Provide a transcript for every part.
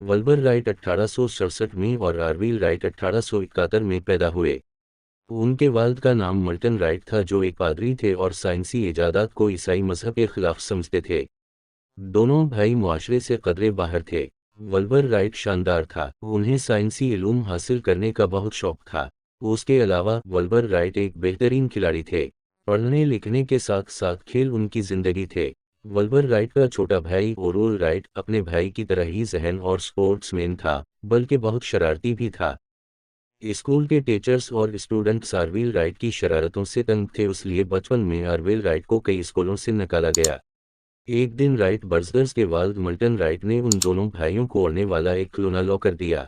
वल्बर right 1867 में और आर्विल right 1871 में पैदा हुए। उनके वालिद का नाम मल्टन राइट था, जो एक पादरी थे और साइंसी इजादात को ईसाई मजहब के खिलाफ समझते थे। दोनों भाई मुआशरे से कदरे बाहर थे। वल्बर राइट शानदार था, उन्हें साइंसी इल्म हासिल करने का बहुत शौक था। उसके अलावा वल्बर राइट एक बेहतरीन खिलाड़ी थे। पढ़ने लिखने के साथ साथ खेल उनकी जिंदगी थे। वल्बर राइट का छोटा भाई ओरोल राइट अपने भाई की तरह ही जहन और स्पोर्ट्समैन था, बल्कि बहुत शरारती भी था। स्कूल के टीचर्स और स्टूडेंट्स आर्विल राइट की शरारतों से तंग थे, इसलिए बचपन में आर्विल राइट को कई स्कूलों से निकाला गया। एक दिन राइट ब्रदर्स के वालिद मल्टन राइट ने उन दोनों भाइयों को उड़ने वाला एक खिलौना ला कर दिया।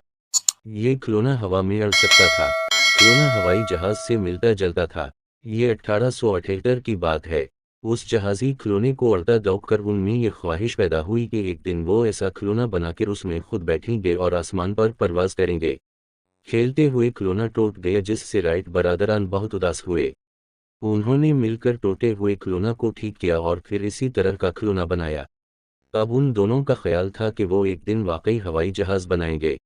ये खिलौना हवा में उड़ सकता था। खिलौना हवाई जहाज से मिलता जुलता था। ये 1878 की बात है। उस जहाजी खिलौने को उड़ता देखकर उनमें ये ख्वाहिश पैदा हुई कि एक दिन वो ऐसा खिलौना बनाकर उसमें खुद बैठेंगे और आसमान पर परवाज करेंगे। खेलते हुए खिलौना टूट गया, जिससे राइट बरादरान बहुत उदास हुए। उन्होंने मिलकर टूटे हुए खिलौना को ठीक किया और फिर इसी तरह का खिलौना बनाया। अब उन दोनों का ख्याल था कि वो एक दिन वाकई हवाई जहाज बनाएंगे।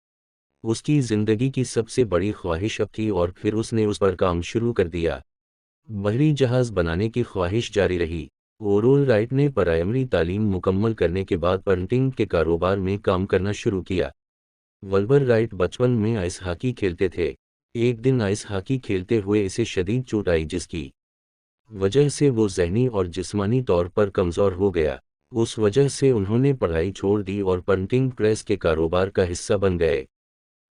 उसकी जिंदगी की सबसे बड़ी ख्वाहिश अब थी और फिर उसने उस पर काम शुरू कर दिया। बहरी जहाज बनाने की ख्वाहिश जारी रही। ओरोल राइट ने प्राइमरी तालीम मुकम्मल करने के बाद प्रिंटिंग के कारोबार में काम करना शुरू किया। वल्बर राइट बचपन में आइस हॉकी खेलते थे। एक दिन आइस हॉकी खेलते हुए इसे शदीद चोट आई, जिसकी वजह से वो ज़हनी और जिस्मानी तौर पर कमज़ोर हो गया। उस वजह से उन्होंने पढ़ाई छोड़ दी और प्रिंटिंग प्रेस के कारोबार का हिस्सा बन गए।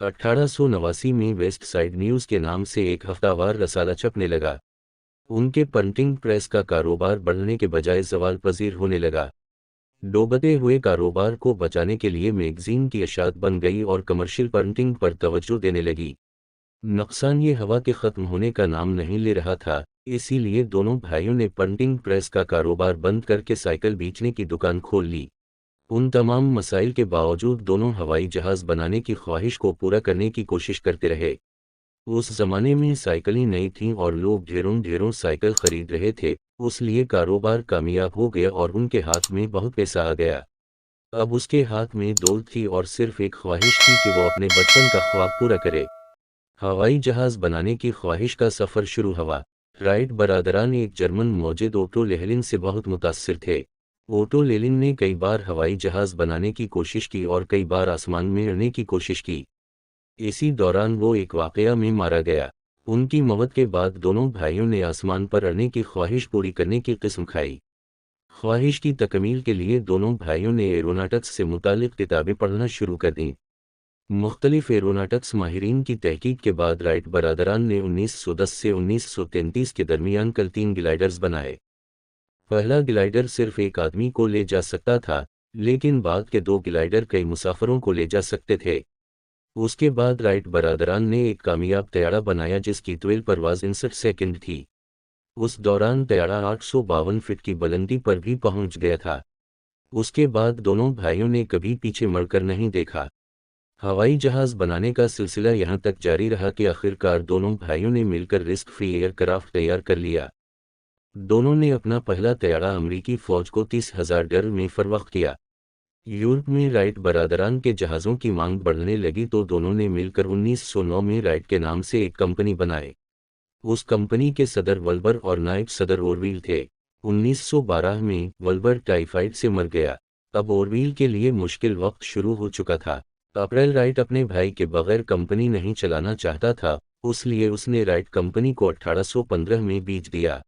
1889 में वेस्ट साइड न्यूज़ के नाम से एक हफ्तावार रसाला छपने लगा। उनके प्रिंटिंग प्रेस का कारोबार बढ़ने के बजाय ज़वाल पजीर होने लगा। डूबते हुए कारोबार को बचाने के लिए मैगजीन की अशात बन गई और कमर्शियल प्रिंटिंग पर तवज्जो देने लगी। नुकसान ये हवा के ख़त्म होने का नाम नहीं ले रहा था, इसीलिए दोनों भाइयों ने प्रिंटिंग प्रेस का कारोबार बंद करके साइकिल बेचने की दुकान खोल ली। उन तमाम मसाइल के बावजूद दोनों हवाई जहाज़ बनाने की ख्वाहिश को पूरा करने की कोशिश करते रहे। उस ज़माने में साइकिलें नई थीं और लोग ढेरों ढेरों साइकिल खरीद रहे थे, इसलिए कारोबार कामयाब हो गया और उनके हाथ में बहुत पैसा आ गया। अब उसके हाथ में दौलत थी और सिर्फ एक ख्वाहिश थी कि वो अपने बचपन का ख्वाब पूरा करे। हवाई जहाज़ बनाने की ख्वाहिश का सफ़र शुरू हुआ। राइट बरादरान एक जर्मन मौजिद ओटो लेहलिन से बहुत मुतासिर थे। ओटो लेलिन ने कई बार हवाई जहाज़ बनाने की कोशिश की और कई बार आसमान में उड़ने की कोशिश की। इसी दौरान वो एक वाक़या में मारा गया। उनकी मौत के बाद दोनों भाइयों ने आसमान पर उड़ने की ख्वाहिश पूरी करने की कसम खाई। ख्वाहिश की तकमील के लिए दोनों भाइयों ने एरोनॉटिक्स से मुतालिक किताबें पढ़ना शुरू कर दीं। मुख्तलिफ एरोनॉटिक्स माहिरीन की तहकीक के बाद राइट बरादरान ने 1910 से 1933 के दरमियान कल 3 ग्लाइडर्स बनाए। पहला ग्लाइडर सिर्फ एक आदमी को ले जा सकता था, लेकिन बाद के 2 ग्लाइडर कई मुसाफिरों को ले जा सकते थे। उसके बाद राइट बरादरान ने एक कामयाब तैयारा बनाया जिसकी तवील परवाज़ 59 सेकंड थी। उस दौरान तैयारा 852 फीट की बुलंदी पर भी पहुंच गया था। उसके बाद दोनों भाइयों ने कभी पीछे मुड़कर नहीं देखा। हवाई जहाज़ बनाने का सिलसिला यहाँ तक जारी रहा कि आखिरकार दोनों भाइयों ने मिलकर रिस्क फ्री एयरक्राफ्ट तैयार कर लिया। दोनों ने अपना पहला तैयारा अमरीकी फ़ौज को $30,000 में फरोख्त किया। यूरोप में राइट बरादरान के जहाज़ों की मांग बढ़ने लगी तो दोनों ने मिलकर 1909 में राइट के नाम से एक कंपनी बनाई। उस कंपनी के सदर वल्बर और नायब सदर ओरवील थे। 1912 में वल्बर टाइफाइड से मर गया। अब ओरवील के लिए मुश्किल वक्त शुरू हो चुका था। अप्रैल राइट अपने भाई के बगैर कंपनी नहीं चलाना चाहता था, इसलिए उसने राइट कंपनी को 1815 में बेच दिया।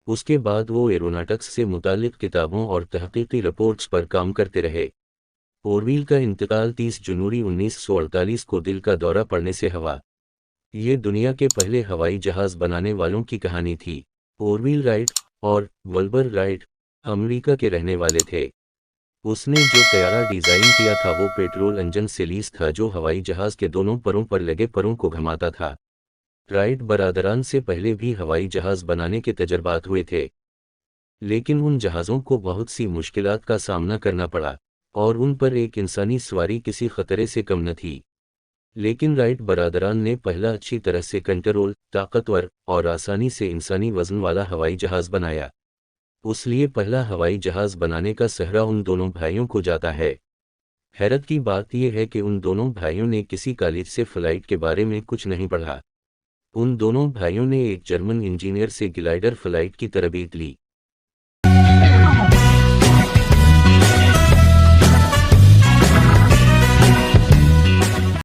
उसके बाद वो एरोनॉटिक्स से मुतालिक किताबों और तहकीकी रिपोर्ट्स पर काम करते रहे। ओरवील का इंतकाल 30 जनवरी 1948 को दिल का दौरा पड़ने से हुआ। ये दुनिया के पहले हवाई जहाज़ बनाने वालों की कहानी थी। ओरवील राइट और वल्बर राइट अमेरिका के रहने वाले थे। उसने जो तैयारा डिज़ाइन किया था वो पेट्रोल इंजन से लैस था, जो हवाई जहाज़ के दोनों परों पर लगे परों को घुमाता था। राइट बरादरान से पहले भी हवाई जहाज़ बनाने के तजर्बात हुए थे, लेकिन उन जहाज़ों को बहुत सी मुश्किलात का सामना करना पड़ा और उन पर एक इंसानी सवारी किसी खतरे से कम न थी। लेकिन राइट बरादरान ने पहला अच्छी तरह से कंट्रोल, ताकतवर और आसानी से इंसानी वज़न वाला हवाई जहाज़ बनाया। इसलिए पहला हवाई जहाज़ बनाने का सहरा उन दोनों भाइयों को जाता है। حیرت کی بات یہ ہے کہ ان دونوں بھائیوں نے کسی کالج سے فلائٹ کے بارے میں کچھ نہیں پڑھا۔ ان دونوں بھائیوں نے ایک جرمن انجینئر سے گلائڈر فلائٹ کی تربیت لی۔